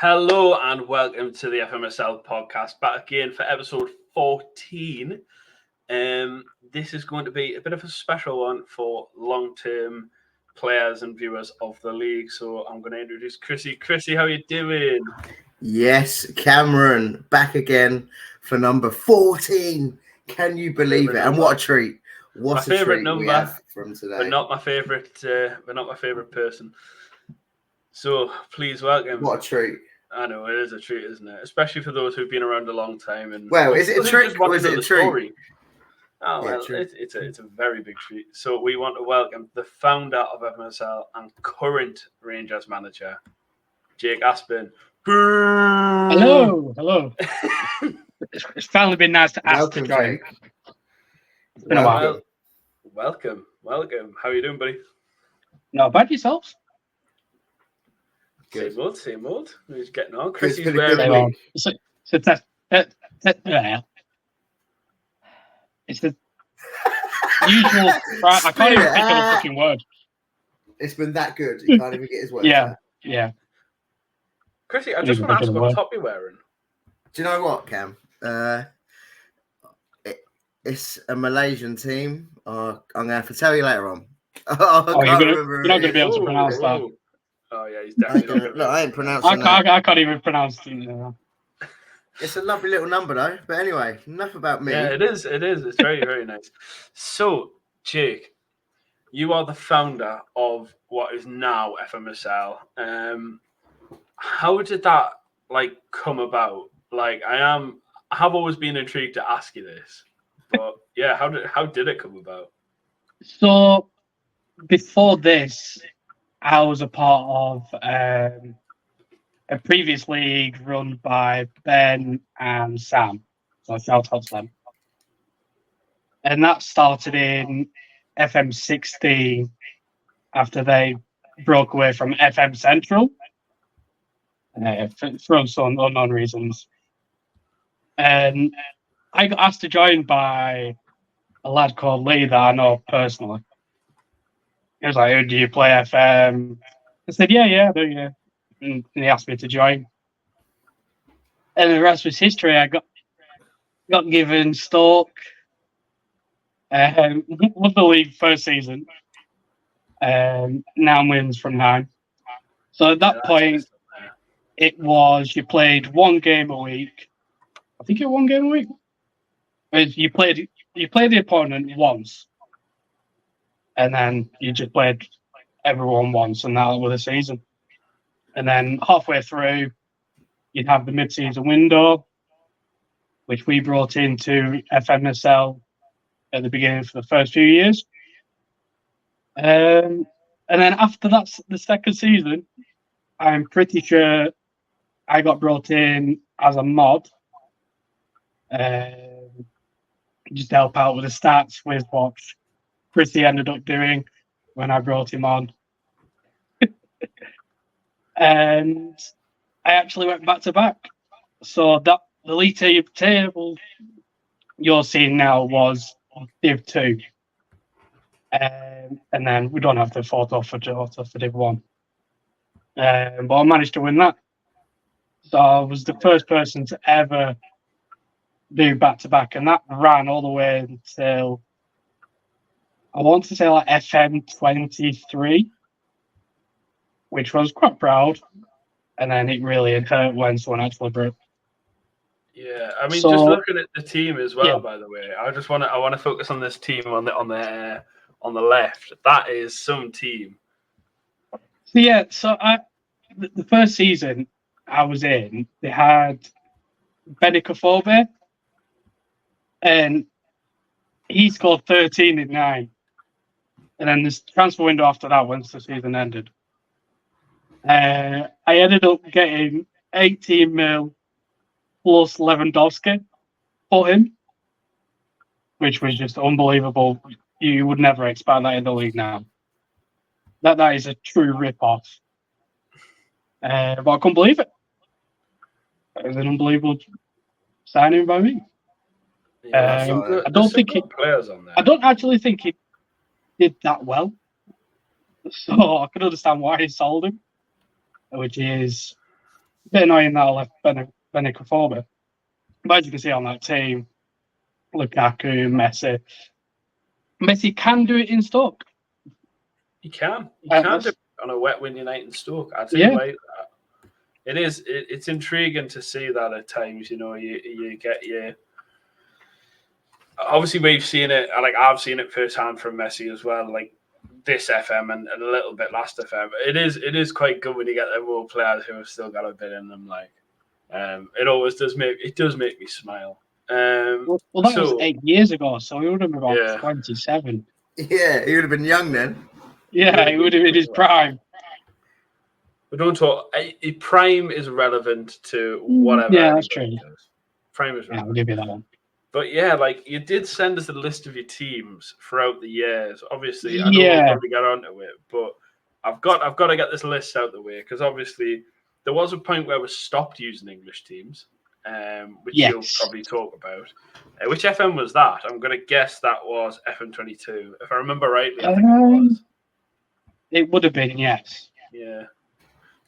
Hello and welcome to the FMSL podcast, back again for episode 14. This is going to be a bit of a special one for long-term players and viewers of the league. So I'm going to introduce Chrissy. Chrissy, how are you doing? Yes, Cameron, back again for number 14. Can you believe it? And what a treat! What my a favorite treat number we have from today. but not my favorite. But not my favorite person. So please welcome. What a treat! I know it is a treat, isn't it? Especially for those who've been around a long time. And well, is it a trick or is it a treat? Story. Oh, yeah, well, it's a very big treat. So we want to welcome the founder of FMSL and current Rangers manager, Jake Aspin. Hello. It's finally been nice to ask. Welcome, Jake. It's been a while. Welcome. How are you doing, buddy? Not bad, yourselves? Good. Same old. Who's getting on? Chrissy's Chrissy's been a good wearing. week. It's the usual. I can't even think of a fucking word. It's been that good. He can't even get his words out. Yeah. Chrissy, I just want to ask what top you're wearing. Do you know what, Cam? It's a Malaysian team. I'm going to have to tell you later on. You're not going to be able to pronounce that. Oh, yeah, he's definitely not. I ain't pronouncing that. I can't even pronounce it. It's a lovely little number, though. But anyway, enough about me. Yeah, it is. It's very, very nice. So, Jake, you are the founder of what is now FMSL. How did that come about? I have always been intrigued to ask you this, but yeah, how did it come about? So, before this, I was a part of a previous league run by Ben and Sam. So shout out to them. And that started in FM16 after they broke away from FM Central for some unknown reasons. And I got asked to join by a lad called Lee that I know personally. He was like, "Oh, do you play FM?" I said, yeah, I do, yeah. And he asked me to join. And the rest was history. I got given Stoke. Won the league first season. 9 wins from 9. So at that point, it was you played one game a week. I think it was 1 game a week. You played the opponent once. And then you just played everyone once, and that was the season. And then halfway through, you'd have the mid-season window, which we brought into FMSL at the beginning for the first few years. And then after that's the second season, I'm pretty sure I got brought in as a mod, just to help out with the stats with what Chrissy ended up doing when I brought him on. And I actually went back to back. So that the league table you're seeing now was Div 2. And then we don't have the fourth off for Div 1. But I managed to win that. So I was the first person to ever do back to back, and that ran all the way until I want to say FM23, which was quite proud, and then it really hurt when someone actually broke. Yeah, I mean, just looking at the team as well. Yeah. By the way, I want to focus on this team on the left. That is some team. So the first season I was in, they had Benicophobe, and he scored 13 in 9. And then this transfer window after that, once the season ended, I ended up getting 18 mil plus Lewandowski for him, which was just unbelievable. You would never expect that in the league now. That is a true rip-off. But I couldn't believe it. It was an unbelievable signing by me. Yeah, I don't actually think he did that well, so I can understand why he sold him, which is bit annoying that I left Benica Forber. But as you can see on that team, Lukaku, Messi. Messi can do it in Stoke. He can do it on a wet windy night in Stoke. I do like that. It's intriguing to see that at times. You get your. Obviously, we've seen it. Like I've seen it firsthand from Messi as well. Like this FM and a little bit last FM. It is quite good when you get them more players who have still got a bit in them. Like it always does make me smile. Well, that was 8 years ago, so he would have been about 27. Yeah, he would have been young then. Yeah, he would have been his prime. We don't talk. Prime is relevant to whatever. Yeah, that's true. Does. Prime is relevant. Yeah, I'll give you that one. But yeah, like you did send us a list of your teams throughout the years. Obviously, I know we'll probably get onto it, but I've got to get this list out the way because obviously there was a point where we stopped using English teams, which you'll probably talk about. Which FM was that? I'm going to guess that was FM22. If I remember rightly, I think it was. It would have been, yes. Yeah.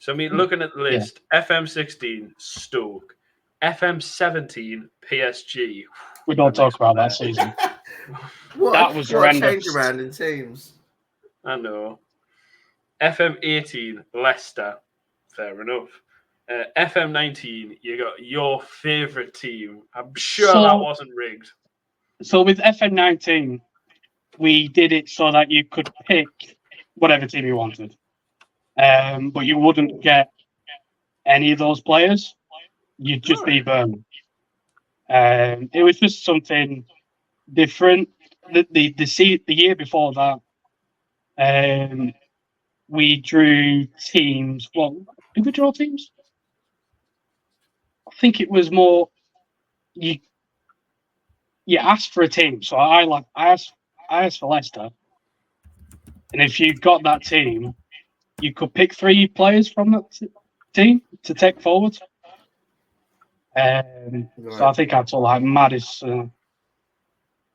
So, I mean, looking at the list, FM16, Stoke. FM17, PSG. We don't talk about that season. That was horrendous. Change around in teams. I know. FM18, Leicester. Fair enough. FM19, you got your favourite team. I'm sure that wasn't rigged. So with FM19, we did it so that you could pick whatever team you wanted. But you wouldn't get any of those players. You'd just be Burnley. It was just something different. The year before that, we drew teams. Well, did we draw teams? I think it was more you asked for a team. So I asked for Leicester, and if you got that team, you could pick 3 players from that team to take forward. So I think I told like Madison.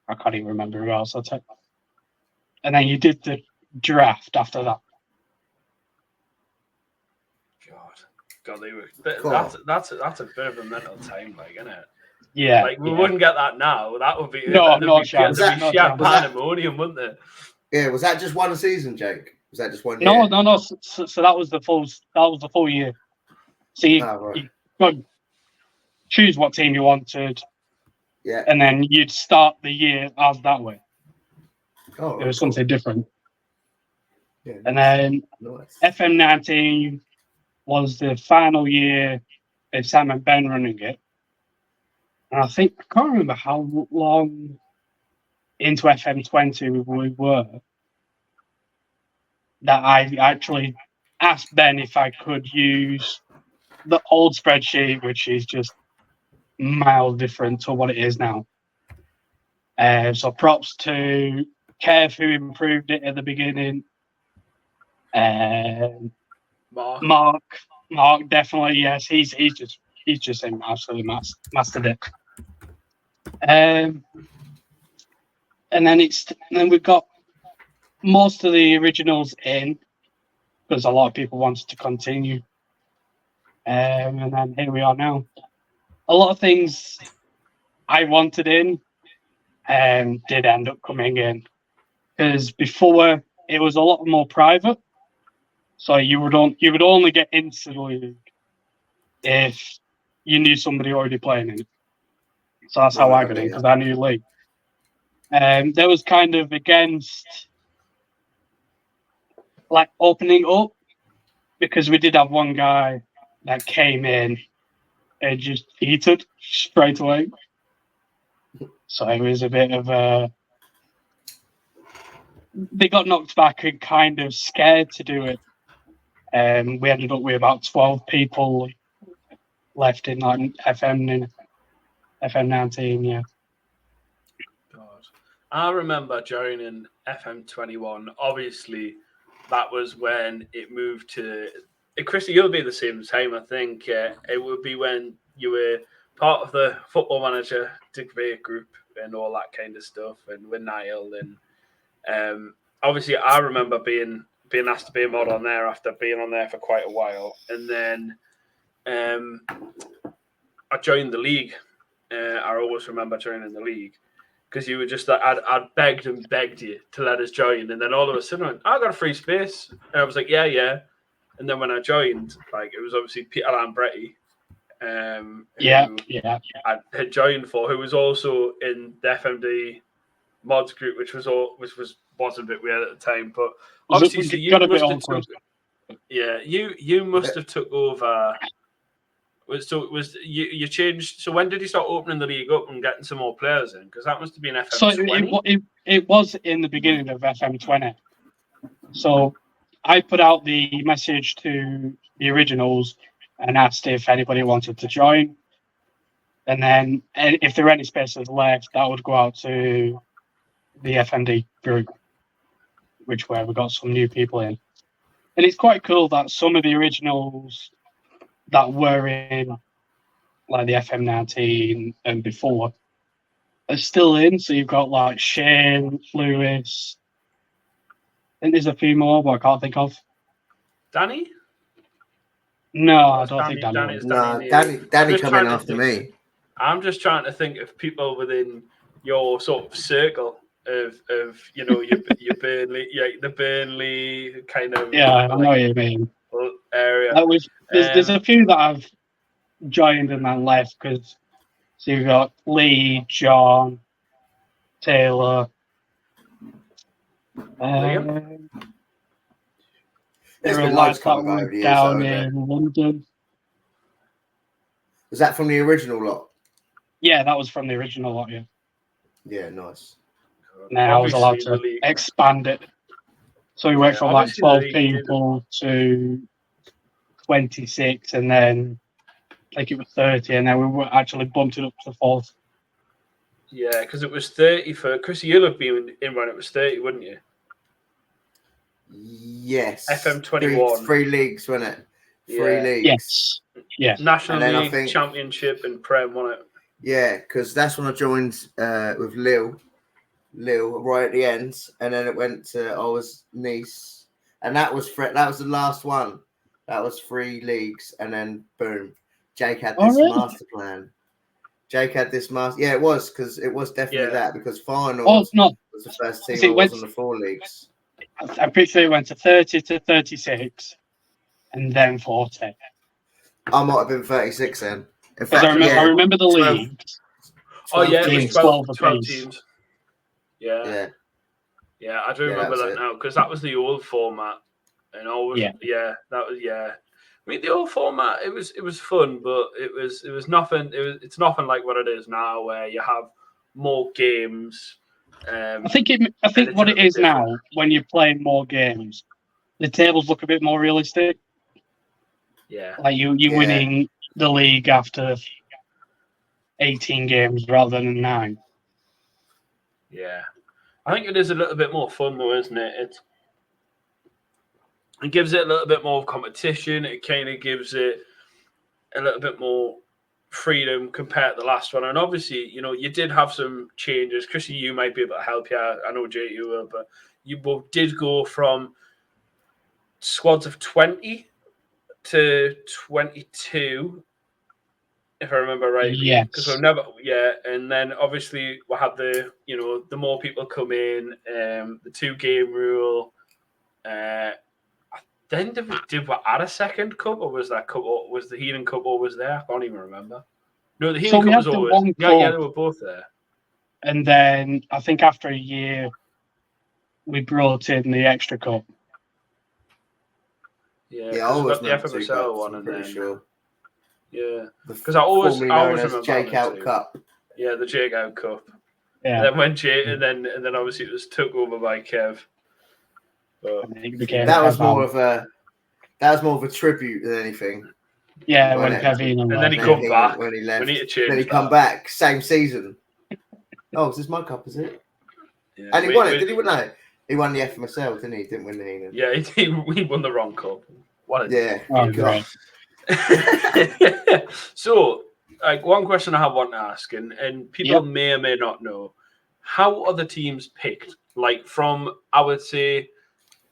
I can't even remember who else I took. And then you did the draft after that. God, they were. That's a bit of a mental time, like, isn't it? Yeah. Like we wouldn't get that now. That would be pandemonium, wouldn't it? Yeah. Was that just one season, Jake? Was that just one year? No. So that was the full year. So you got choose what team you wanted. Yeah. And then you'd start the year as that way. Oh. It was something different. Yeah. And then FM19 was the final year of Sam and Ben running it. And I can't remember how long into FM20 we were that I actually asked Ben if I could use the old spreadsheet, which is just miles different to what it is now. So props to Kev, who improved it at the beginning. Mark, definitely, yes. He's just absolutely mastered it. And then we've got most of the originals in because a lot of people wanted to continue. And then here we are now. A lot of things I wanted in did end up coming in because before it was a lot more private. So you would only get into the league if you knew somebody already playing in it. So that's how I got in because I knew the league. There was kind of against like opening up because we did have one guy that came in and just heated straight away. So it was a bit of a. They got knocked back and kind of scared to do it. We ended up with about 12 people left in like FM19, yeah. God. I remember joining FM21. Obviously, that was when it moved to... Chrissy, you'll be the same time, I think. It would be when you were part of the Football Manager debate group and all that kind of stuff, and with Niall. And obviously, I remember being asked to be a mod on there after being on there for quite a while. And then I joined the league. I always remember joining the league because you were just like, I'd begged and begged you to let us join, and then all of a sudden, I went, I got a free space, and I was like, yeah. And then when I joined, like it was obviously Peter Lambretti, who I had joined for, who was also in the FMD mods group, which was a bit weird at the time, but obviously, so you must have took. Yeah, you must have took over. So you changed. So when did you start opening the league up and getting some more players in? Because that must have been FM20. So it was in the beginning of FM20. So I put out the message to the originals and asked if anybody wanted to join, and then if there were any spaces left, that would go out to the FMD group, where we got some new people in. And it's quite cool that some of the originals that were in like the FM19 and before are still in. So you've got like Shane, Lewis, and there's a few more, but I can't think of. Danny? No, I don't think Danny. Danny coming after me. I'm just trying to think of people within your sort of circle of your Burnley, the Burnley kind of I know what you mean. Area. There's a few that I've joined and then left because you've got Lee, John, Taylor. There's there been are loads like coming that over the years, down though, in London. Was that from the original lot? Yeah, that was from the original lot. Yeah, nice. Now I was allowed to expand it. So we went from like 12 people to 26, and then I think it was 30, and then we were actually bumped it up to 40. Yeah, because it was 30 for Chrissy. You'll have been in when it was 30, wouldn't you? Yes. FM21. Three leagues, wasn't it? Three leagues. Yes. National League, Championship, and Prem, wasn't it? Yeah, because that's when I joined with Lil right at the end, and then it went to I was Nice, and that was the last one. That was 3 leagues, and then boom, Jake had this master plan. Jake had this master. Yeah, it was because it was definitely that because finals was the first team I was on the 4 leagues. I'm pretty sure it went to 30 to 36, and then 40. I might have been 36 then. Because I remember the leagues. It was 12 teams. Yeah, I do remember that now because that was the old format, and always that was I mean, the old format it was fun, but it was nothing. It's nothing like what it is now, where you have more games. I think what it is now, when you're playing more games, the tables look a bit more realistic. Yeah, like you winning the league after 18 games rather than 9. Yeah, I think it is a little bit more fun though, isn't it? It gives it a little bit more competition. It kind of gives it a little bit more freedom compared to the last one. And obviously, you did have some changes. Chrissy, you might be able to help you. I know Jay, you will, but you both did go from squads of 20 to 22, if I remember rightly. Yes. Because and then obviously we'll have the more people come in, the 2-game rule. Then did we add a second cup, or was that cup? Or was the Healing Cup always there? I can't even remember. No, the Healing Cup was always. Yeah, they were both there. And then I think after a year, we brought in the extra cup. Yeah, I always the FMSL one, and then sure. Yeah, because I always remember Jake Out Cup. Yeah, the Jake Out Cup. Yeah. And then when and then obviously it was took over by Kev. But that was more of a tribute than anything. Yeah, when Kevin and then he come back when he left. We need to change. Then he come back same season. Oh, is this my cup? Is it? Yeah, and he won it. Did he win that? He won the FMSL, didn't he? Didn't win the England. Yeah, he won the wrong cup. What? Great. So, one question I have wanted to ask, and people may or may not know, how are the teams picked? Like from, I would say,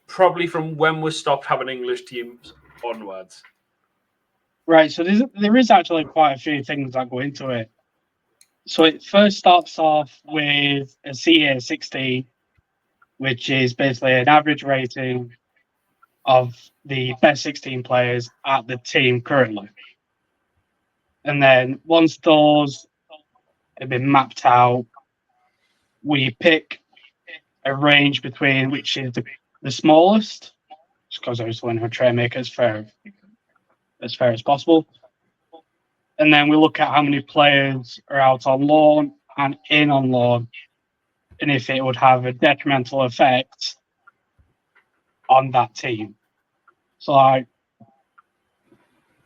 probably from when we stopped having English teams onwards. Right, so there is actually quite a few things that go into it. So it first starts off with a CA16, which is basically an average rating of the best 16 players at the team currently. And then once those have been mapped out, we pick a range between which is the smallest, because obviously when we try and make it as fair as possible. And then we look at how many players are out on loan and in on loan, and if it would have a detrimental effect on that team. So I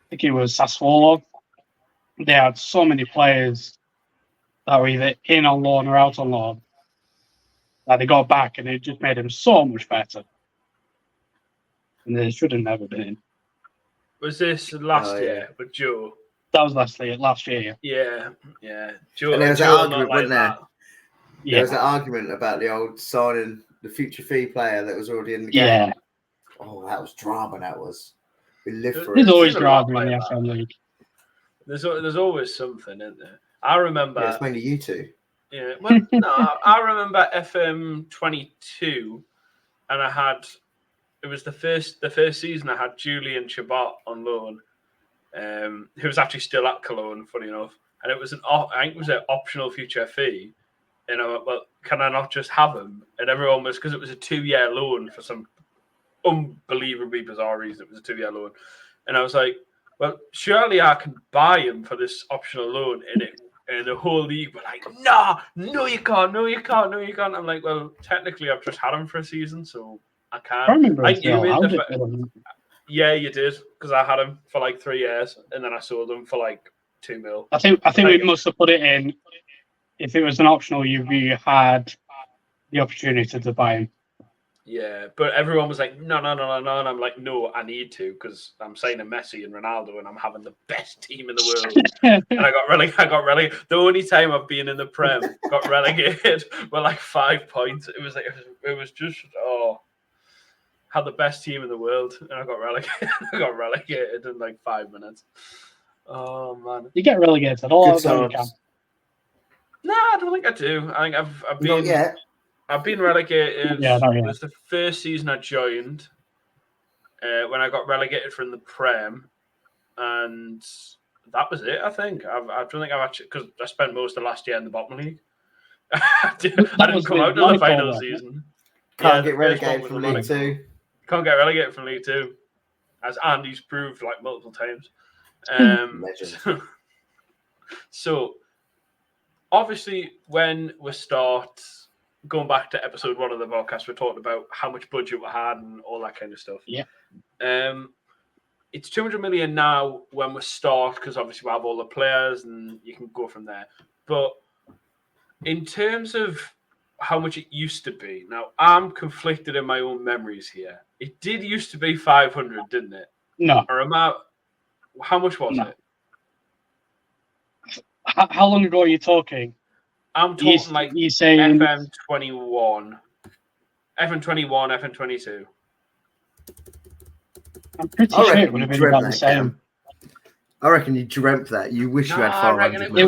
think it was Sassuolo. They had so many players that were either in on loan or out on loan that they got back, and it just made them so much better. And they should have never been. Was this last year with Joe? That was last year. Yeah. Joe, and there was an argument, wasn't there? Yeah. There was an argument about the old signing the future fee player that was already in the game. Yeah. Oh, that was drama. That was. We lived for There's it. always drama in the FM League. There's always something, isn't there? I remember. Yeah, it's mainly you two. Yeah. Well, no, I remember FM22, and I had. It was the first season I had Julian Chabot on loan, who was actually still at Cologne, funny enough, and it was an optional future fee, and I went, well, can I not just have him? And everyone was, because it was a 2-year loan for some unbelievably bizarre reason. It was a 2-year loan, and I was like, well, surely I can buy him for this optional loan, and the whole league were like, no, you can't. I'm like, well, technically, I've just had him for a season, so I can't. I remember yeah, you did, because I had him for like 3 years, and then I sold him for like 2 mil. I think we must have put it in. If it was an optional, you had the opportunity to buy him. Yeah, but everyone was like, no, and I'm like, no, I need to, because I'm signing Messi and Ronaldo, and I'm having the best team in the world. And I got relegated. The only time I've been in the Prem got relegated with like 5 points. It was just had the best team in the world, and I got relegated. I got relegated in like 5 minutes. Oh man, you get relegated all the time. No, I don't think I do. I think I've been. Not yet. I've been relegated. Yeah, it was the first season I joined when I got relegated from the Prem, and that was it. I think I don't think I've actually, because I spent most of last year in the bottom league. I didn't come out to the final season. Can't get relegated from League 2. Can't get relegated from League 2, as Andy's proved like multiple times. So obviously, when we start going back to episode 1 of the podcast, we're talking about how much budget we had and all that kind of stuff. Yeah. It's 200 million now when we start, because obviously we have all the players and you can go from there. But in terms of how much it used to be, now I'm conflicted in my own memories here. It did used to be 500, didn't it? No. Or how much was it? How long ago are you talking? I'm talking like you saying FM21, FM22. I'm pretty sure it would have been about the same. I reckon you dreamt that. You wish you had 500. It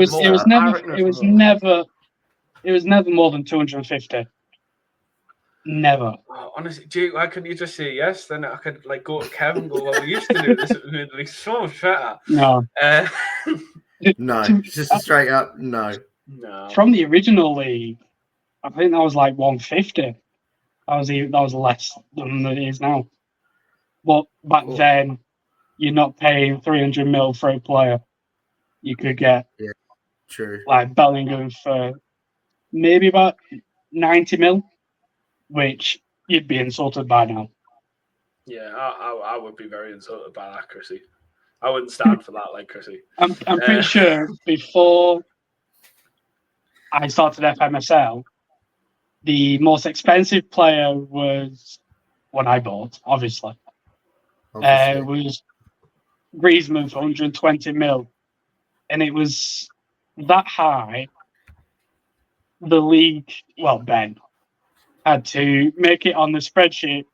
was never more than 250. Never. Oh, honestly, Jake, why couldn't you just say yes? Then I could like go to Kevin and go, well, we used to do this. It would be so much better. No. No, just a straight up no. No. From the original league, I think that was like 150. That was less than it is now. But back then, you're not paying 300 mil for a player. You could get true, like Bellingham for maybe about 90 mil, which you'd be insulted by now. Yeah, I would be very insulted by that, Chrissy. I wouldn't stand for that, like Chrissy. I'm pretty sure before I started FMSL, the most expensive player was when I bought, obviously. Was Griezmann for 120 mil. And it was that high. The league, Ben, had to make it on the spreadsheet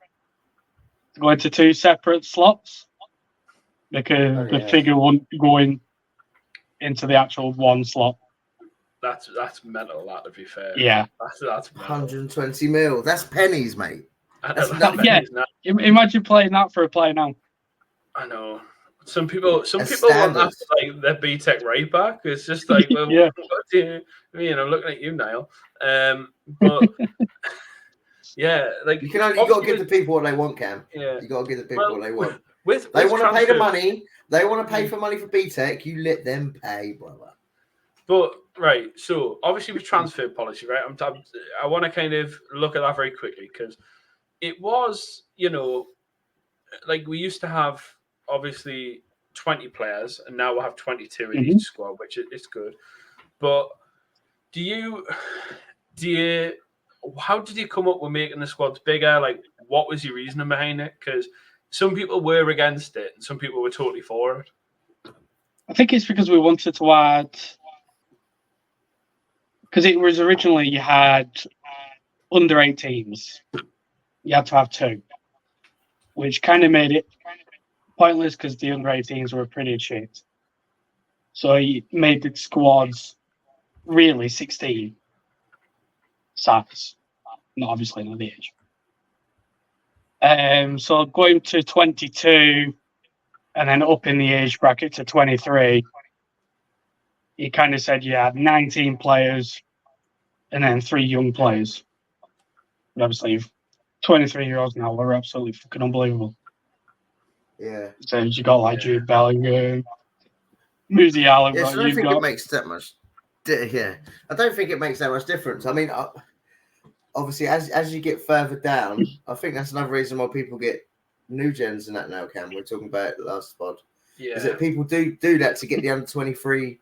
to go into 2 separate slots because the figure wouldn't go into the actual one slot. That's mental. That, to be fair, Yeah, that's mental. 120 mil. That's pennies, mate. That's yeah. Imagine playing that for a player now. I know. Some people want that for, like, their BTEC right back. It's just like, well, Yeah. what do you mean? I'm looking at you, Niall. But yeah, like you got to give the people what they want, Cam. Yeah, you got to give the people what they want. They want to pay the money. They want to pay for money for BTEC. You let them pay, brother. But right, so obviously with transfer policy, right? I want to kind of look at that very quickly because it was, like we used to have obviously 20 players, and now we'll have 22 in each squad, which is good. But how did you come up with making the squads bigger? Like, what was your reasoning behind it? Because some people were against it, and some people were totally for it. I think it's because we wanted to add, because it was originally you had under 18s, you had to have 2, which kind of made it pointless because the under 18s were pretty shit. So you made the squads really 16 size, not obviously not the age. So going to 22 and then up in the age bracket to 23, he kind of said you had 19 players and then 3 young players. But obviously, 23-year-olds now are absolutely fucking unbelievable. Yeah. So you got like Jude Bellingham, Musiala. Yeah, so I don't think it makes that much. Yeah, I don't think it makes that much difference. I mean, obviously, as you get further down, I think that's another reason why people get new gens and that now. Cam, we're talking about it last pod. Yeah, is that people do that to get the under 23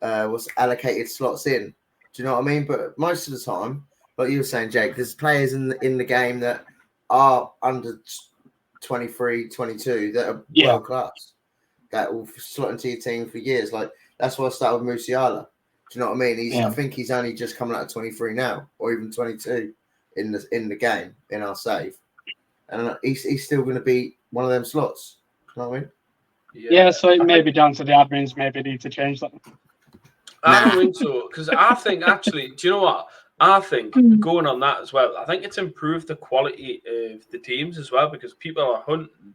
what's allocated slots in. Do you know what I mean? But most of the time, like you were saying, Jake, there's players in the game that are under 23, 22 that are world class, that will slot into your team for years. Like that's why I started with Musiala. Do you know what I mean? I think he's only just coming out of 23 now, or even 22 in the game in our save, and he's still going to be one of them slots. Do you know what I mean? Yeah, so it may be down to the admins. Maybe need to change that. I don't think so, because I think actually, do you know what? I think going on that as well, I think it's improved the quality of the teams as well, because people are hunting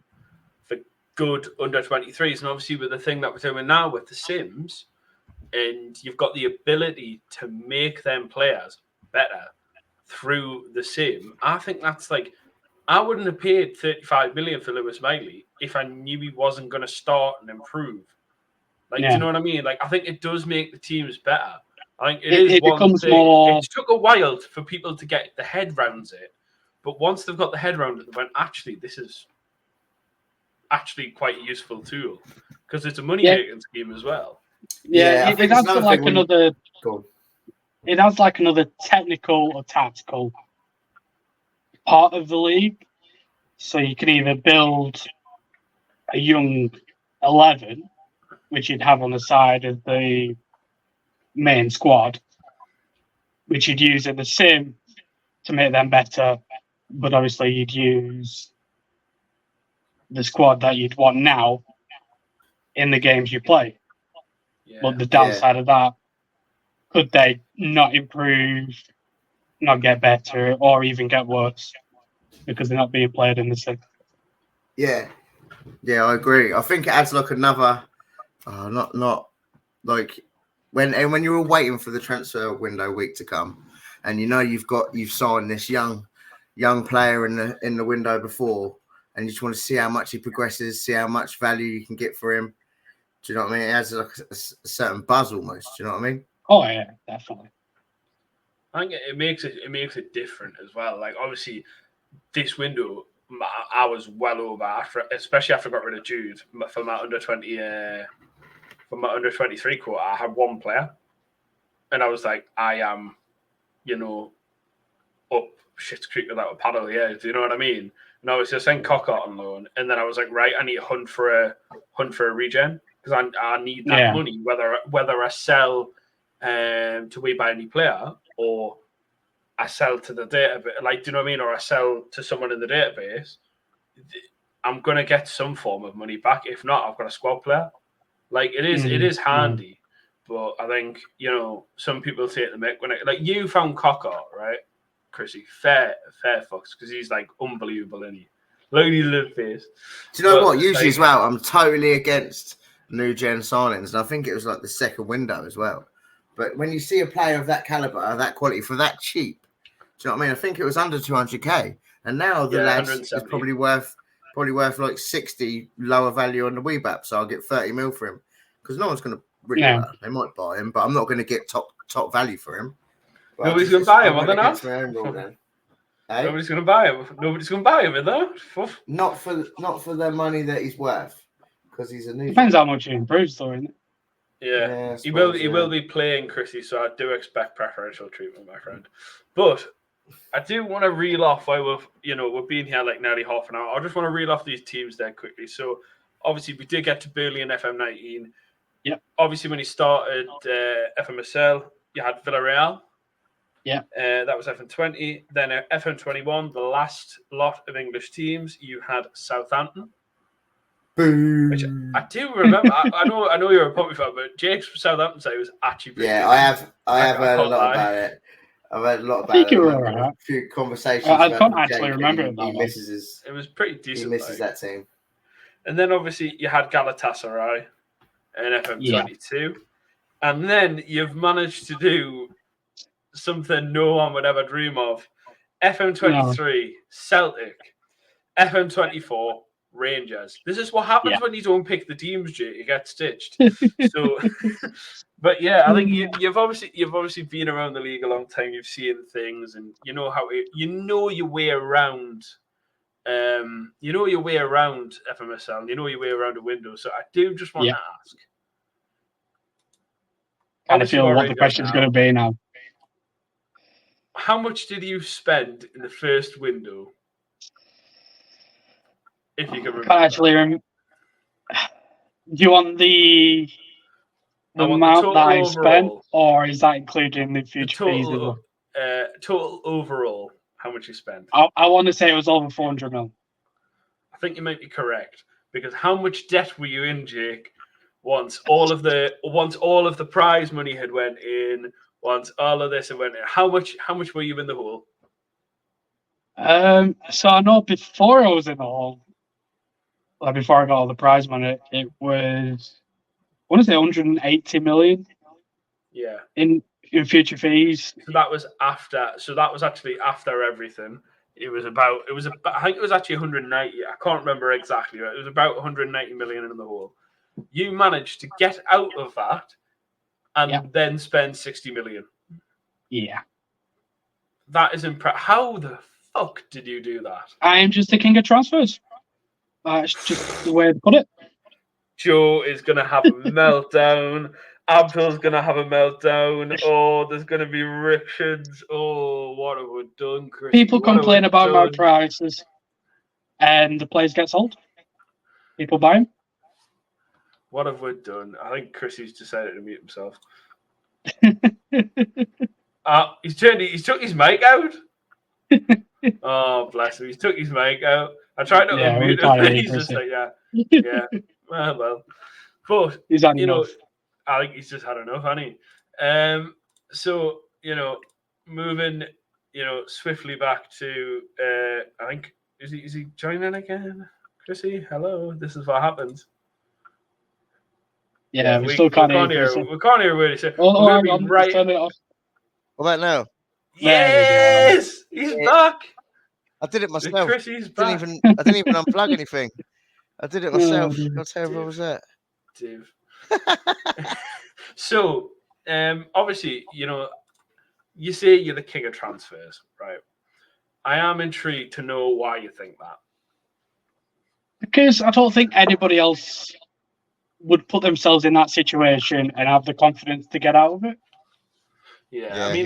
for good under 23s, and obviously with the thing that we're doing now with the Sims, and you've got the ability to make them players better through the Sim. I think that's like, I wouldn't have paid 35 million for Lewis Miley if I knew he wasn't going to start and improve. Like, do you know what I mean? Like, I think it does make the teams better. I think it becomes thing. More. It took a while for people to get the head round it, but once they've got the head round it, they went, actually, this is actually quite a useful tool because it's a money making scheme as well. Yeah, it adds like another. It adds like another technical or tactical part of the league, so you can either build a young 11, which you'd have on the side of the main squad, which you'd use in the Sim to make them better, but obviously you'd use the squad that you'd want now in the games you play. Yeah. But the downside of that, could they not improve, not get better, or even get worse because they're not being played in the Sim? Yeah, I agree. I think it adds like another, not like when you're all waiting for the transfer window week to come, and you know you've signed this young player in the window before, and you just want to see how much he progresses, see how much value you can get for him. Do you know what I mean? It adds like a certain buzz almost. Do you know what I mean? Oh yeah, definitely. I think it makes it different as well. Like obviously, this window I was well over especially after I got rid of Jude for my under 20. For my under 23 quota, I had one player, and I was like, I am, up shit's creek without a paddle. Yeah, do you know what I mean? And I was just sent Cockart on loan, and then I was like, right, I need to hunt for a regen because I need that money, whether I sell to We Buy Any Player or I sell to the database, like, do you know what I mean? Or I sell to someone in the database. I'm going to get some form of money back. If not, I've got a squad player. Like, it is handy. But I think, some people take the mick when like you found Cocker, right, Chrissy? Fair fucks, because he's like unbelievable, isn't he? Look at his little face. Do you know what? Usually as well, I'm totally against new gen signings, and I think it was like the second window as well. But when you see a player of that caliber, that quality, for that cheap, do you know what I mean? I think it was under 200k, and now the lads is probably worth like 60 lower value on the Weebap, so I'll get 30 mil for him because no one's going to rip him out. They might buy him, but I'm not going to get top value for him. But nobody's going to buy him, are they not? Nobody's going to buy him. Nobody's going to buy him, though. Not for the money that he's worth, because he's a new. Depends how much he improves, though, isn't it? Yeah, he will be playing, Chrissy. So I do expect preferential treatment, my friend. But I do want to reel off while we've been here like nearly half an hour. I just want to reel off these teams there quickly. So obviously we did get to Burnley in FM19. Yeah. Obviously when he started FMSL, you had Villarreal. Yeah. That was FM20. Then FM21, the last lot of English teams, you had Southampton. Boom. Which I do remember. I know you're a Pompey fan, but Jake's Southampton side was actually pretty good. I have heard a lot about it. I've heard a lot about it. A few conversations. I can't actually remember it. It was pretty decent. He misses that team. And then obviously you had Galatasaray in FM22. And then you've managed to do something no one would ever dream of. FM23, Celtic. FM24, Rangers. This is what happens when you don't pick the teams, Jay. You get stitched. So, but yeah, I think you've obviously been around the league a long time. You've seen things, and you know your way around. You know your way around FMSL. And you know your way around a window. So I do just want to ask. I feel what the question's going to be now. How much did you spend in the first window? If you can remember. I can't actually remember. Do you want the amount that I spent, or is that including the future fees as well? Total overall, how much you spent? I want to say it was over 400 mil. I think you might be correct, because how much debt were you in, Jake? Once all of the prize money had went in, once all of this had went in, how much were you in the hole? So I know before I was in the hole, like before I got all the prize money, it was, I want to say 180 million. Yeah. In future fees. So that was after. So that was actually after everything. I think it was actually 190. I can't remember exactly. But it was about 190 million in the hole. You managed to get out of that and then spend 60 million. Yeah. That is impressive. How the fuck did you do that? I am just the king of transfers. That's just the way to put it. Joe is going to have a meltdown. Abdul's going to have a meltdown. Oh, there's going to be rictions. Oh, what have we done, Chris? People complain about my prices and the players get sold. People buy them. What have we done? I think Chrissy's decided to mute himself. He took his mic out. Oh, bless him. He took his mic out. I tried to unmute him, and he's just like, yeah. Well. But, I think he's just had enough, hasn't he? So, moving, swiftly back to, I think, is he joining again? Chrissy, hello. This is what happens. Yeah, we still can't hear. We can't hear what he said. Oh, hang on, right. Turn it off. What about now? Yes, he's back. I did it myself. Chrissy's back. I didn't even unplug anything. I did it myself. How terrible was that? Dude. So, obviously, you say you're the king of transfers, right? I am intrigued to know why you think that. Because I don't think anybody else would put themselves in that situation and have the confidence to get out of it. Yeah, I mean,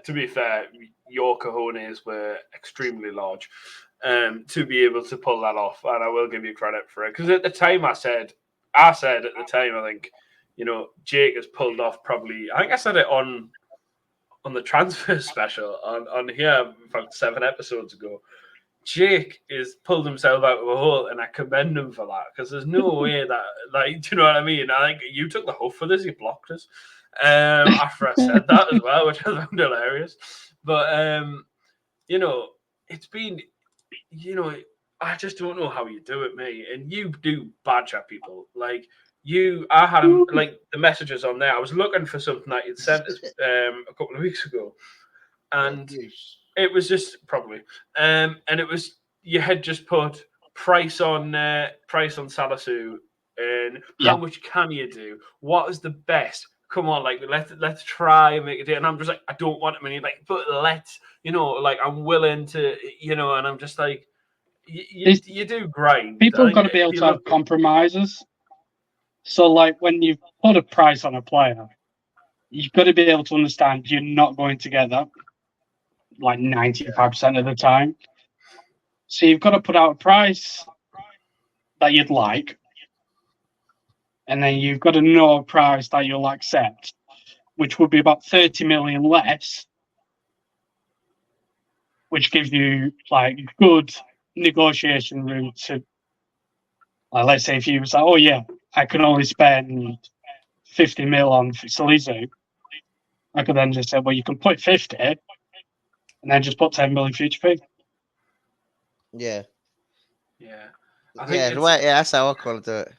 to be fair, your cojones were extremely large to be able to pull that off, and I will give you credit for it. Because at the time, I said I think, Jake has pulled off probably. I think I said it on the transfer special on here about 7 episodes ago. Jake is pulled himself out of a hole, and I commend him for that because there's no way that, like, do you know what I mean? I think you took the hoof for this. You blocked us after I said that as well, which I found hilarious. But you know, it's been, you know, I just don't know how you do it, mate. And you do badger people like. I had like the messages on there. I was looking for something that you'd sent us a couple of weeks ago, and it was just probably, and it was you had just put price on Salisu, and how much can you do? What is the best? Come on, like let's try and make it. And I'm just like, I don't want it, and like, but let's, like I'm willing to, and I'm just like, you do grind. People have got to be able to have compromises. So, like, when you put a price on a player, you've got to be able to understand you're not going to get that, like, 95% of the time. So you've got to put out a price that you'd like, and then you've got to know a price that you'll accept, which would be about 30 million less, which gives you, like, good negotiation room to, like, let's say if you was like, oh, yeah, I can only spend 50 mil on Salisu, I could then just say, well, you can put 50 and then just put 10 million future fee. Yeah. Yeah. That's how I kind of do it.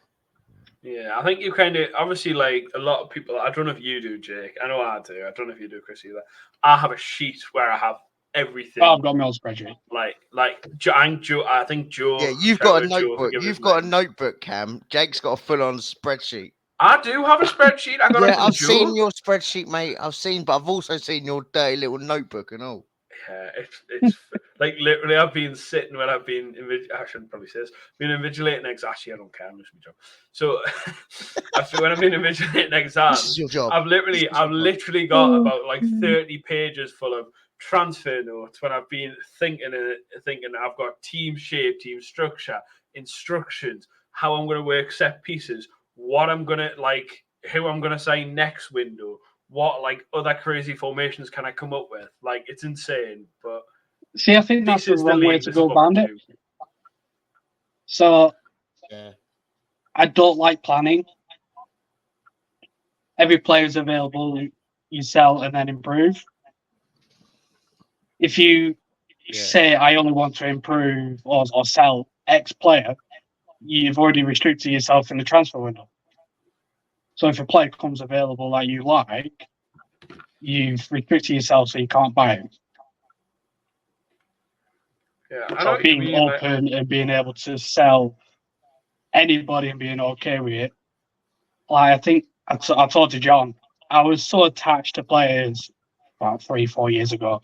Yeah, I think you kind of, obviously, like a lot of people, I don't know if you do, Jake. I know I do. I don't know if you do, Chris, either. I have a sheet where I have everything. Oh, I've got my own spreadsheet. I think Joe. Yeah, you've got a notebook. You've got a notebook, Cam. Jake's got a full-on spreadsheet. I do have a spreadsheet. I've seen your spreadsheet, mate. But I've also seen your dirty little notebook and all. Yeah, it's like literally. I've been sitting when I've been. I shouldn't probably say this. Been invigilating exams. Actually, I don't care. I'm just my job. So when I've been invigilating exams, this is your job. I've literally got about like 30 pages full of transfer notes when I've been thinking I've got team shape, team structure, instructions, how I'm going to work set pieces, what I'm going to like, who I'm going to sign next window, what like other crazy formations can I come up with? Like, it's insane. But see, I think that's the wrong way to go about it. So I don't like planning. Every player is available. You sell and then improve. If you say I only want to improve or sell X player, you've already restricted yourself in the transfer window. So if a player comes available that you like, you've restricted yourself so you can't buy him. Yeah, so being open and being able to sell anybody and being okay with it. Like I think I told to John, I was so attached to players about 3-4 years ago.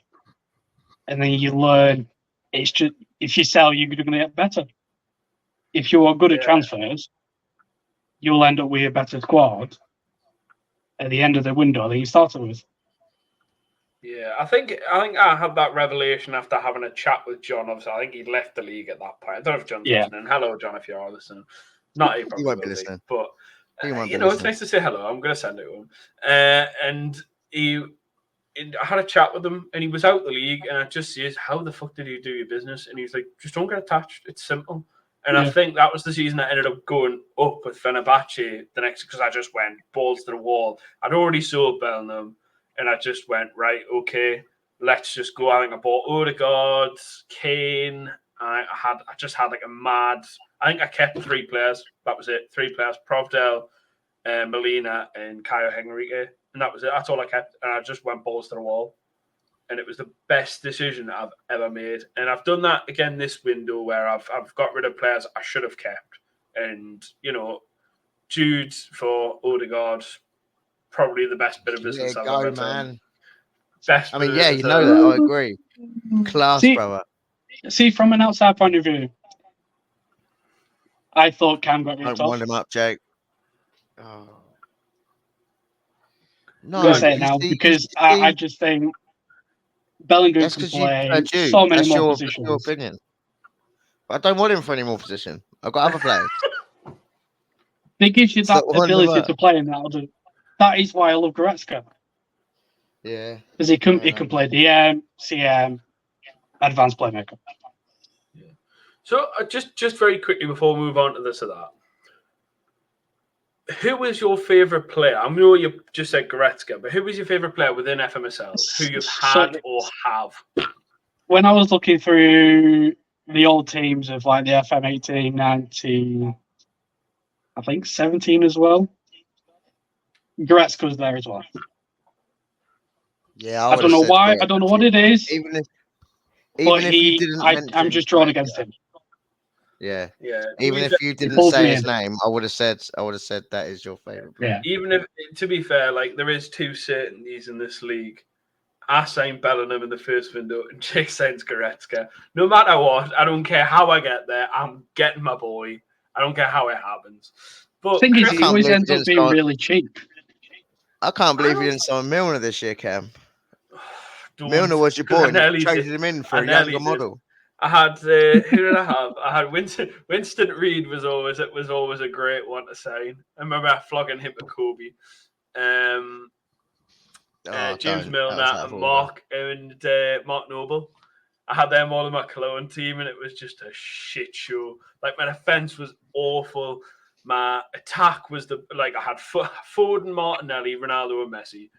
And then you learn it's just if you sell, you're going to get better. If you are good at transfers, you'll end up with a better squad at the end of the window than you started with. Yeah, I think I had that revelation after having a chat with John. Obviously, I think he'd left the league at that point. I don't know if John's listening. Hello, John, if you're listening. Not he probably won't be listening, but it's nice to say hello. I'm going to send it to him. And I had a chat with him, and he was out the league, and I just said, "How the fuck did you do your business?" And he's like, "Just don't get attached. It's simple." And I think that was the season I ended up going up with Fenerbahce the next, because I just went balls to the wall. I'd already sold Bellingham, and I just went, right, okay, let's just go. I think I bought Odegaard, Kane. I just had like a mad. I think I kept 3 players. That was it. 3 players: Provdell, Molina, and Caio Henrique. And that was it. That's all I kept. And I just went balls to the wall. And it was the best decision I've ever made. And I've done that again this window where I've got rid of players I should have kept. And, Jude for Odegaard, probably the best bit of business I've ever done. Best. I mean, you know that. I agree. Class, brother. See, from an outside point of view, I thought Cam got ripped off. Don't wind him up, Jake. Oh. No, I'm going to say it now because I just think Bellingham can play so many more positions. That's your opinion. But I don't want him for any more position. I've got other players. It gives you that ability to play in that. That is why I love Goretzka. Yeah. Because he can play DM, CM, advanced playmaker. So just very quickly before we move on to this or that, who is your favourite player? I know you just said Goretzka, but who is your favourite player within FMSL who you've had or have? When I was looking through the old teams of like the FM 19, I think 17 as well, Goretzka's there as well. Yeah, I don't know why. Goretzka. I don't know what it is. Even if But you didn't I'm just drawn against him. Yeah. Yeah. Even if you didn't pulls say me his in. name, I would have said that is your favorite. Yeah. Even if, to be fair, like there is two certainties in this league. I signed Bellingham in the first window, and Jake signs Goretzka. No matter what, I don't care how I get there. I'm getting my boy. I don't care how it happens. But The thing is, he always believe ends he up didn't being start- really cheap. I can't believe you didn't sign Milner this year, Cam. don't, Milner was your because boy, I and you nearly traded did. him in for I a nearly younger did. model. I had who did I have? I had Winston Reed was always a great one to sign. I remember flogging him to Kobe. James Milner and Mark Noble. I had them all in my Cologne team, and it was just a shit show. Like my defense was awful. My attack was I had Foden, Martinelli, Ronaldo, and Messi.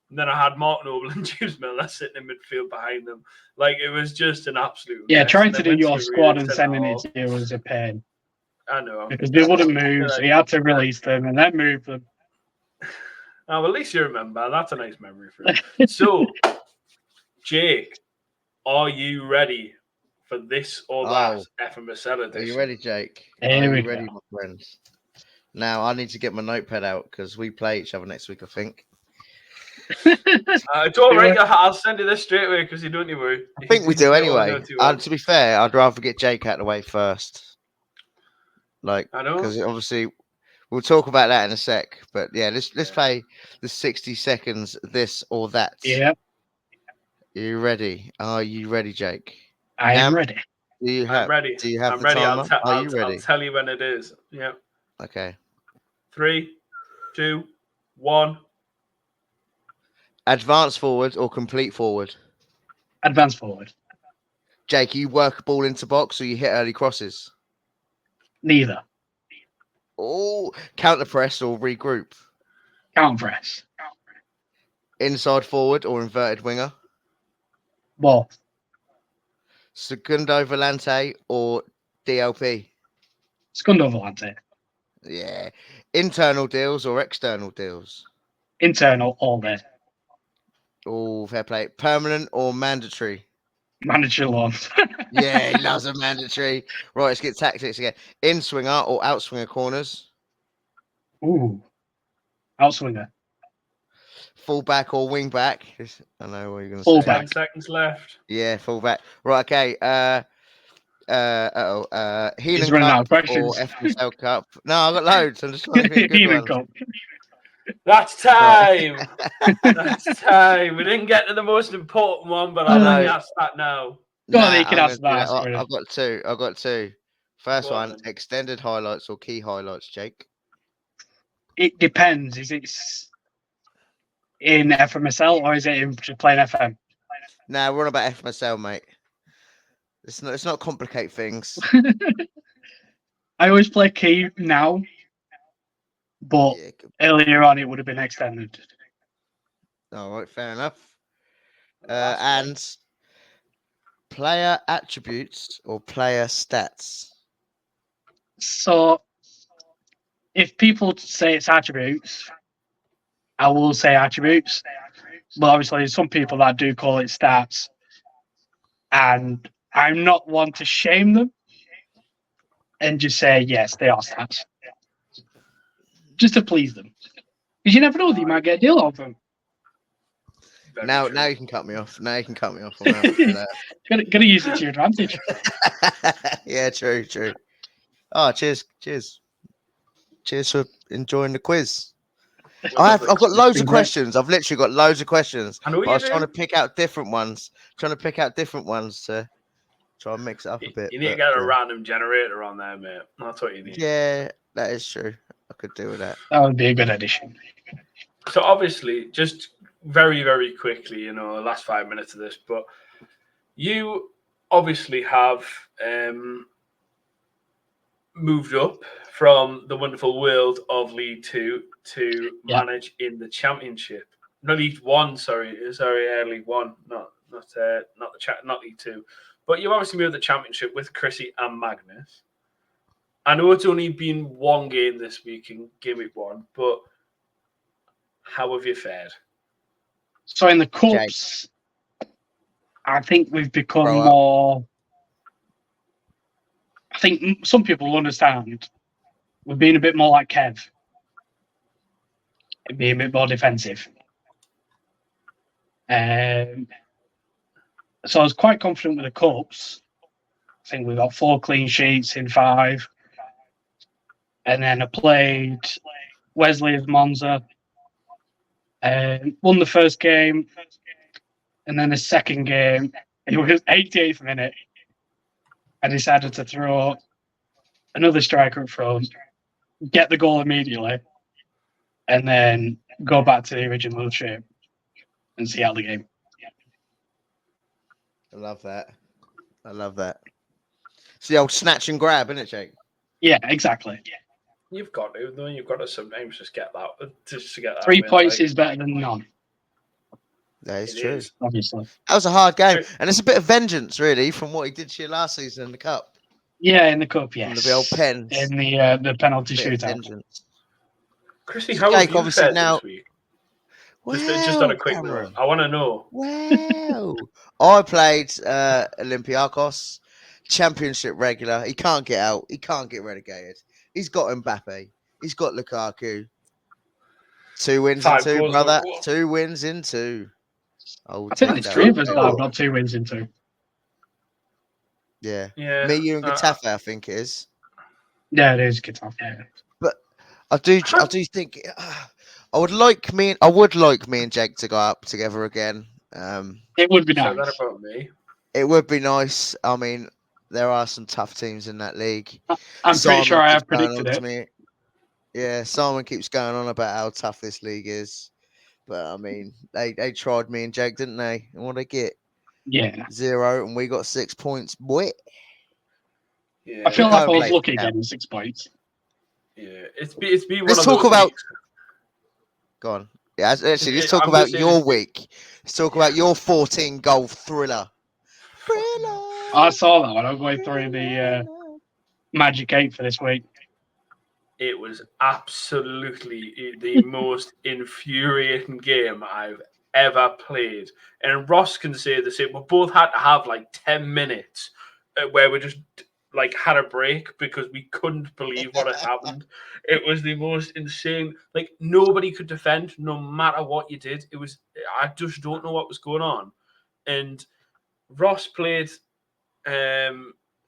And then I had Mark Noble and James Milner sitting in midfield behind them. Like it was just an absolute mess. Trying to do your squad and sending it to you was a pain. I know. Because they wouldn't move, so you had to release them and then move them. Oh, well, at least you remember. That's a nice memory for you. So, Jake, are you ready for this or that FMSL edition? Are you ready, Jake? Here we ready, my friends? Now, I need to get my notepad out because we play each other next week, I think. Don't worry, I'll send you this straight away because you don't need to worry. I think we do anyway. To be fair, I'd rather get Jake out of the way first. Like, I know. because obviously we'll talk about that in a sec. But yeah, let's play the 60 seconds, this or that. Yeah. Are you ready? Are you ready, Jake? I am ready. I'm ready. Do you have I'm the ready. timer? Are you ready? I'll tell you when it is. Yeah. Okay. 3, 2, 1. Advance forward or complete forward? Advance forward. Jake, you work a ball into box or you hit early crosses? Neither. Oh, counter press or regroup? Counter press. Inside forward or inverted winger? Both. Segundo volante or DLP? Segundo volante. Yeah. Internal deals or external deals? Internal all day. Oh, fair play. Permanent or mandatory? Manager loan. Yeah, he loves a mandatory. Right, let's get tactics again. In swinger or out swinger corners? Ooh. Outswinger. Full back or wing back? I know what you're going to say. Full back. 10 seconds left. Yeah, full back. Right, okay. Healing running out Cup of questions. or FMSL Cup? No, I've got loads. I'm just trying to think of good Healing ones. Cup. That's time. That's time. We didn't get to the most important one, but I'll let you ask that now. Go on, you can I'm ask gonna that. do that. I've got two. First Go on, one, then. extended highlights or key highlights, Jake? It depends. Is it in FMSL or is it in just playing FM? Nah, we're on about FMSL, mate. It's not complicate things. I always play key now, but Yeah, earlier on it would have been extended. all right, fair enough. That's And player attributes or player stats? So if people say it's attributes, I will say attributes. But obviously there's some people that do call it stats. And I'm not one to shame them and just say, yes, they are stats. Just to please them. Because you never know, you might get a deal off them. Now you can cut me off. Now you can cut me off. I'm out for that. Gotta use it to your advantage. Yeah, true. Oh, cheers for enjoying the quiz. I've got loads of questions. I've literally got loads of questions. I know I was trying to pick out different ones. To try and mix it up a bit. You need to get a random generator on there, mate. That's what you need. Yeah, that is true. I could do with that. That would be a good addition. So obviously, just very, very quickly, the last 5 minutes of this, but you obviously have moved up from the wonderful world of League Two to manage in the Championship. No, League One. Sorry, League One, not League Two. But you obviously moved the Championship with Chrissy and Magnus. I know it's only been one game this week in Game Week 1, but how have you fared? So in the Cups, I think we've become more... I think some people will understand. We're being a bit more like Kev. Being a bit more defensive. So I was quite confident with the Cups. I think we got 4 clean sheets in 5. And then I played Wesley as Monza. Won the first game. And then the second game, it was 88th minute. I decided to throw another striker up front, get the goal immediately, and then go back to the original shape and see out the game. I love that. It's the old snatch and grab, isn't it, Jake? Yeah, exactly. You've got to, though. You've got to sometimes just get that. Just to get that 3 win, points is better than none. That is It true. is. Obviously. That was a hard game, and it's a bit of vengeance, really, from what he did to you last season in the cup. Yeah, in the cup, yes. The old pens. In the penalty shootout. Vengeance. Chrissy, how have you obviously fared now. this week? Just on a quick note, I want to know. Well, I played Olympiacos, Championship regular. He can't get out. He can't get relegated. He's got Mbappe. He's got Lukaku. 2 wins in 2, brother. 2 wins in 2. I think the 3 of us now have got 2 wins in 2. Yeah. Me, you, and Getafe, I think it is. Yeah, it is Getafe. Yeah. But I do think I would like me and Jake to go up together again. It would be nice. That about me. It would be nice. I mean, there are some tough teams in that league. I'm pretty sure I have predicted it. Yeah, Simon keeps going on about how tough this league is. But I mean, they tried me and Jake, didn't they? And what they get? Yeah. 0, and we got 6 points. Boy. Yeah. I feel like I was lucky getting 6 points. Yeah, it's been one Let's of talk those about. weeks. Go on. Yeah, actually, let's talk about your week. Let's talk about your 14-goal thriller. I saw that when I was going through the Magic 8 for this week. It was absolutely the most infuriating game I've ever played. And Ross can say the same. We both had to have like 10 minutes where we just like had a break because we couldn't believe what had happened. It was the most insane. Like nobody could defend no matter what you did. It was, I just don't know what was going on. And Ross played, I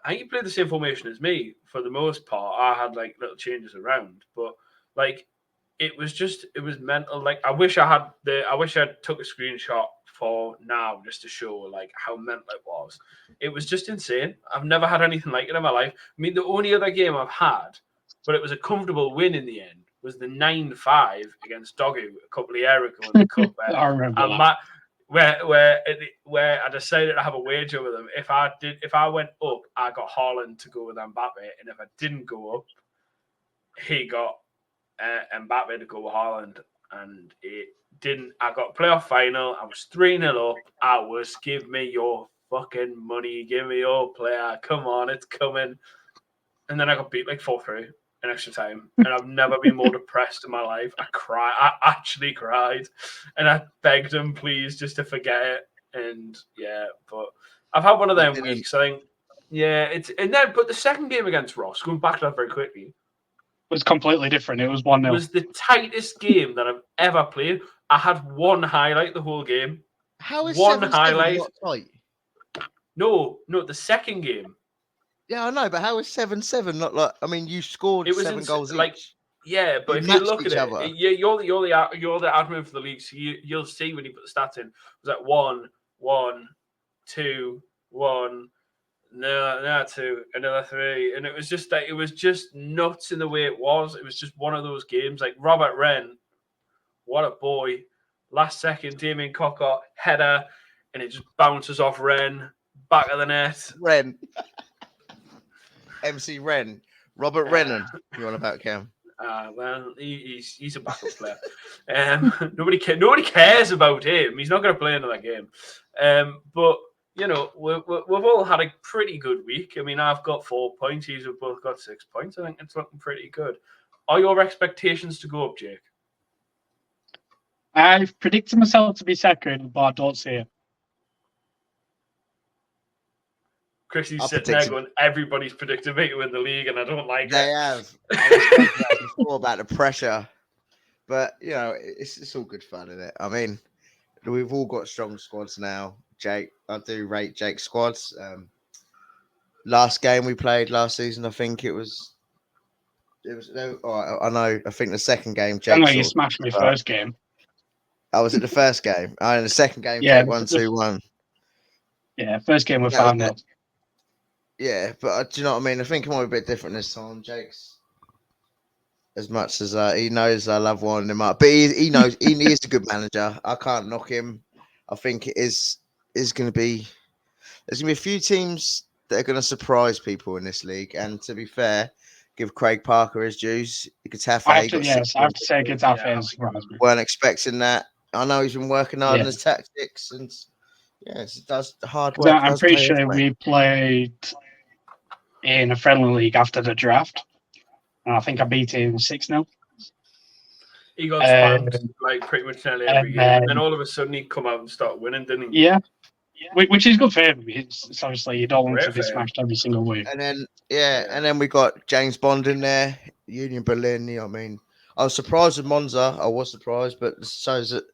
think he played the same formation as me for the most part. I had like little changes around, but like it was mental. Like I wish I took a screenshot for now just to show like how mental it was. It was just insane. I've never had anything like it in my life. I mean, the only other game I've had, but it was a comfortable win in the end, was the 9-5 against Doggu a couple of years ago in the cup. I remember that. Where I decided to have a wager with them. If I went up, I got Haaland to go with Mbappe, and if I didn't go up, he got Mbappe to go with Haaland, and it didn't. I got playoff final. I was 3-0 up. I was, give me your fucking money, give me your player. Come on, it's coming. And then I got beat like 4-3 in extra time, and I've never been more depressed in my life. I actually cried, and I begged him please just to forget it. And yeah, but I've had one of them weeks. I think but the second game against Ross, going back to that very quickly, was completely different. It was 1-0. It was the tightest game that I've ever played. I had one highlight the whole game. How is one 7-7 highlight? not tight? No, the second game. Yeah, I know, but how is 7-7 not like? I mean, you scored 7 goals like, each. Yeah, but if you look at it, you're the admin for the league, so you'll see when you put the stats in. It was like 1, 1, 2, 1, no 2, another 3, and it was just like it was just nuts in the way it was. It was just one of those games. Like Robert Wren, what a boy! Last second, Damien Cockott header, and it just bounces off Wren back of the net. Wren. MC Wren. Robert Rennan. You want about Cam? Well, he's a backup player. Nobody cares about him. He's not going to play another game. But we've all had a pretty good week. I mean, I've got 4 points. You've both got 6 points. I think it's looking pretty good. Are your expectations to go up, Jake? I've predicted myself to be second, but I don't see it. Chrissy's sitting there going, everybody's predicted me to win the league, and I don't like they it. Have. I was talking about before about the pressure, but it's all good fun, isn't it? I mean, we've all got strong squads now. Jake, I do rate Jake's squads. Last game we played last season, I think it was. I know. I think the second game, Jake. I know you smashed me first game. I was at the first game. In the second game, Jake 1-2-1. Yeah, first game we found out. Yeah, but do you know what I mean? I think it might be a bit different this time. Jake's, as much as he knows I love winding him up, but he knows he is a good manager. I can't knock him. I think it is going to be. There's going to be a few teams that are going to surprise people in this league, and to be fair, give Craig Parker his dues. Getafe, I have to say Getafe is surprised me. Weren't expecting that. I know he's been working hard on his tactics, and it does hard work. I'm pretty sure we played in a friendly league after the draft, and I think I beat him 6-0. He got spammed like pretty much nearly every game, and then all of a sudden he come out and start winning, didn't he? Yeah. Which is good for him. It's obviously you don't want to be smashed every single week. And then we got James Bond in there, Union Berlin. I mean, I was surprised with Monza. I was surprised, but it shows that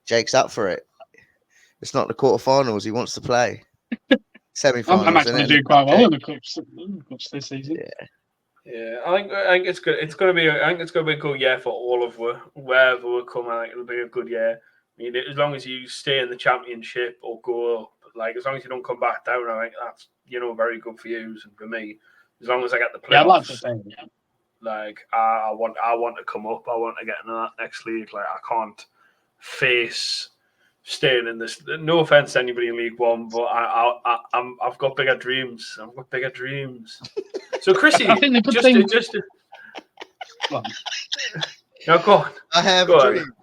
Jake's up for it. It's not the quarterfinals he wants to play. Semi-finals. I'm actually doing quite well in the cups this season. Yeah. I think it's good. It's gonna be a good year for all of wherever we come. I think it'll be a good year. I mean, as long as you stay in the championship or go up, as long as you don't come back down, I think that's very good for you and for me. As long as I get the playoffs, I'd like to say, I want to come up. I want to get into that next league. I can't face staying in this. No offense to anybody in League One, but I've got bigger dreams. I've got bigger dreams. So, Chrissy, I think the good thing. No, go on. I have a dream.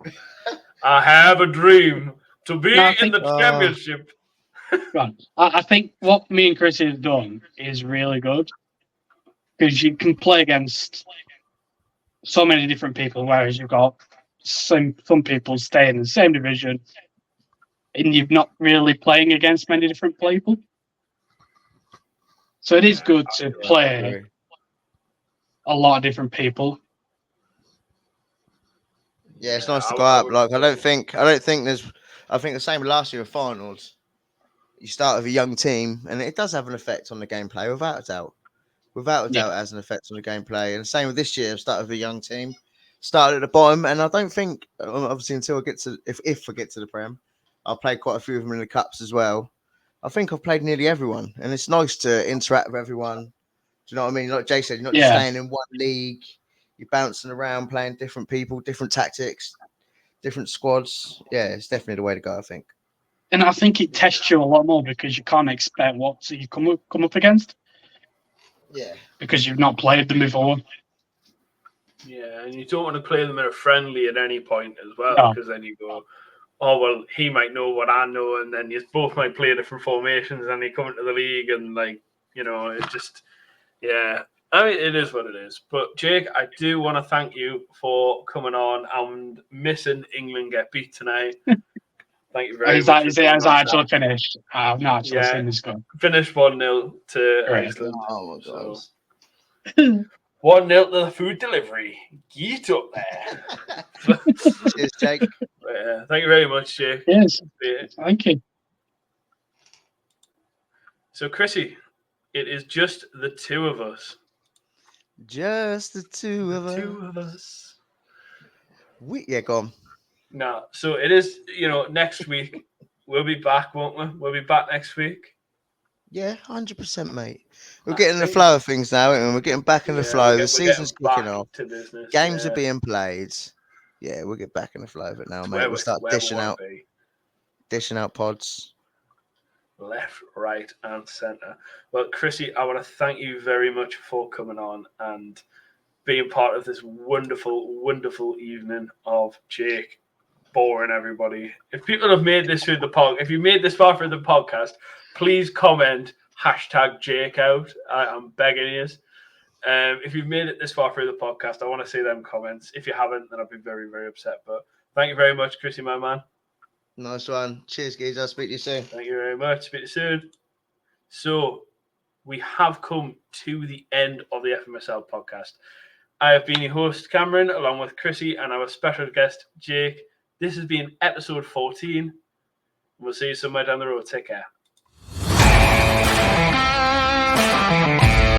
I have a dream to be in the championship. Right. I think what me and Chrissy have done is really good because you can play against so many different people, whereas you've got some people staying in the same division and you're not really playing against many different people. So it is good to play a lot of different people. Yeah, it's nice to go up. I think the same last year with finals. You start with a young team, and it does have an effect on the gameplay, without a doubt. Without a doubt, it has an effect on the gameplay. And the same with this year. Started with a young team, started at the bottom, and I don't think, obviously, until I get to, if I get to the Prem, I've played quite a few of them in the cups as well. I think I've played nearly everyone, and it's nice to interact with everyone. Do you know what I mean? Like Jay said, you're not just staying in one league. You're bouncing around, playing different people, different tactics, different squads. Yeah, it's definitely the way to go, I think. And I think it tests you a lot more because you can't expect what you come up against. Yeah. Because you've not played them before. Yeah, and you don't want to play them in a friendly at any point as well, because then you go, oh, well, he might know what I know, and then you both might play different formations, and you come into the league, and, it just, I mean, it is what it is. But, Jake, I do want to thank you for coming on and missing England get beat tonight. Thank you very much. Has actually finished? I've not actually seen this go. Finished 1-0 to Iceland. Oh, my God. 1-0 to the food delivery. Get up there. Cheers, Jake. Thank you very much, Jake. Yes. Thank you. So, Chrissy, it is just the two of us. Just the two of us. Go on. No, so it is, next week. We'll be back, won't we? We'll be back next week. Yeah, 100%, mate. We're getting in the flow of things now, and we're getting back in the flow. The season's kicking off. Games are being played. Yeah, we'll get back in the flow of it now, mate. We'll start dishing out pods. left, right, and centre. Well, Chrissy, I want to thank you very much for coming on and being part of this wonderful, wonderful evening of Jake boring everybody. If people have made this through the if you made this far through the podcast, please comment #Jake out. I'm begging you. If you've made it this far through the podcast, I want to see them comments. If you haven't, then I'll be very, very upset. But thank you very much, Chrissy, my man. Nice one. Cheers, guys. I'll speak to you soon. Thank you very much. Speak to you soon. So we have come to the end of the FMSL podcast. I have been your host, Cameron, along with Chrissy and our special guest, Jake. This has been episode 14. We'll see you somewhere down the road. Take care.